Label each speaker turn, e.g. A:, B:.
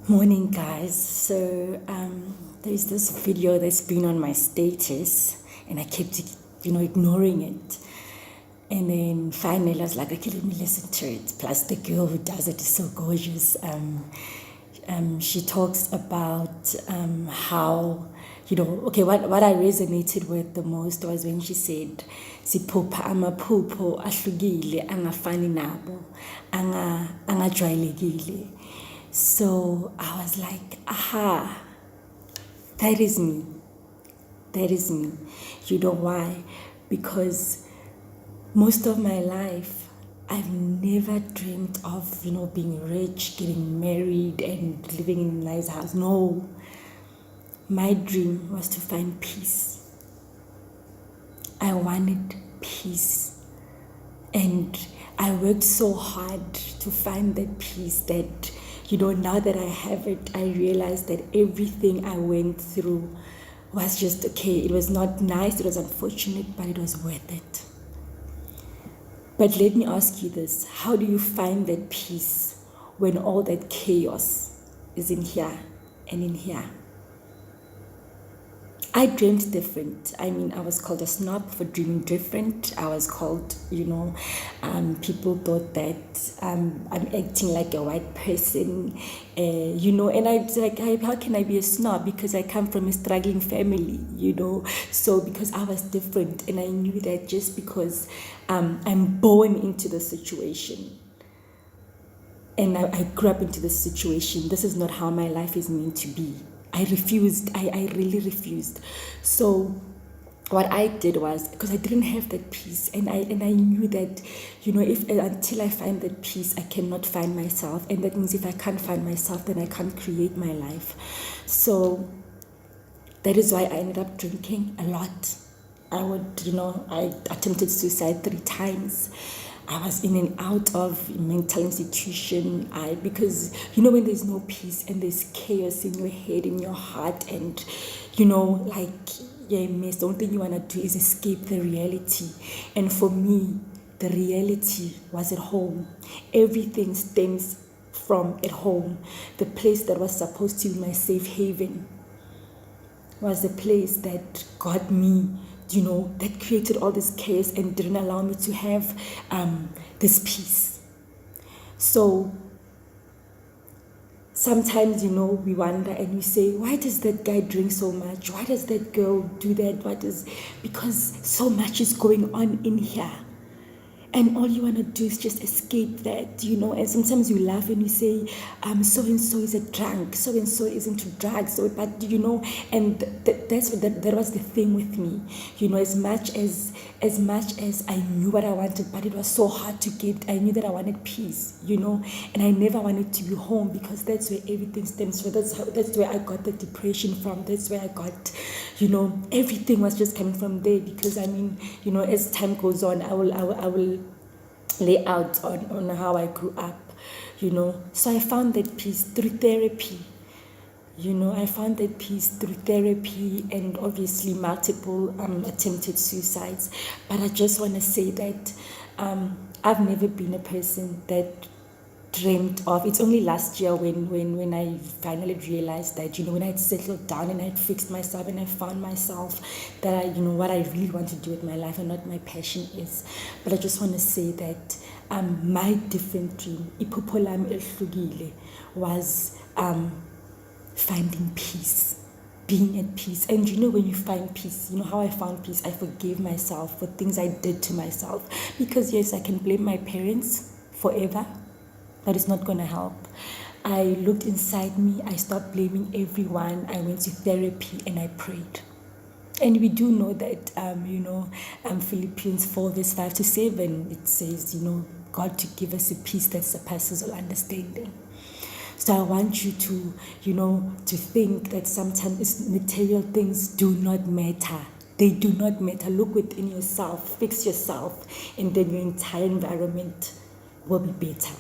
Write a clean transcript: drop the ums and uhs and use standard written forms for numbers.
A: Morning, guys. So there's this video that's been on my status, and I kept, ignoring it. And then finally, I was like, okay, let me listen to it. Plus, the girl who does it is so gorgeous. She talks about how, what I resonated with the most was when she said, "Siphupha amaphupho ahlukile angafani nabo, angajwayelekile." So I was like, aha, that is me. That is me. You know why? Because most of my life, I've never dreamed of, being rich, getting married, and living in a nice house. No. My dream was to find peace. I wanted peace. And I worked so hard to find that peace that, now that I have it, I realized that everything I went through was just okay. It was not nice, it was unfortunate, but it was worth it. But let me ask you this. How do you find that peace when all that chaos is in here and in here? I dreamed different. I mean, I was called a snob for dreaming different. I was called, people thought that I'm acting like a white person, and I was like, how can I be a snob? Because I come from a struggling family, So because I was different, and I knew that just because I'm born into the situation, and I grew up into this situation, this is not how my life is meant to be. I refused. I really refused. So what I did was, because I didn't have that peace, and I knew that, if until I find that peace, I cannot find myself, and that means if I can't find myself, then I can't create my life. So that is why I ended up drinking a lot. I attempted suicide 3 times. I was in and out of mental institution. Because when there's no peace and there's chaos in your head, in your heart, and the only thing you want to do is escape the reality. And for me, the reality was at home. Everything stems from at home. The place that was supposed to be my safe haven was the place that got me, that created all this chaos and didn't allow me to have this peace. So sometimes, we wonder and we say, why does that guy drink so much? Why does that girl do that? Because so much is going on in here. And all you want to do is just escape that, and sometimes you laugh and you say, so-and-so is a drunk, so-and-so is into drugs, and that was the thing with me, as much as I knew what I wanted, but it was so hard to get. I knew that I wanted peace, and I never wanted to be home, because that's where everything stems from. That's where I got the depression from. That's where I got, everything was just coming from there, because as time goes on, I will lay out on how I grew up, So I found that peace through therapy. I found that peace through therapy, and obviously multiple attempted suicides. But I just want to say that I've never been a person that dreamed of. It's only last year when I finally realized that, when I settled down and I fixed myself and I found myself, that what I really want to do with my life and what my passion is. But I just want to say that my different dream, iphupho lami elihlukile, was finding peace, being at peace. And when you find peace, how I found peace, I forgave myself for things I did to myself. Because yes, I can blame my parents forever, but it's not going to help. I looked inside me, I stopped blaming everyone, I went to therapy and I prayed. And we do know that, Philippians 4 verse 5 to 7, it says, God to give us a peace that surpasses all understanding. So I want you to, to think that sometimes material things do not matter. They do not matter. Look within yourself, fix yourself, and then your entire environment will be better.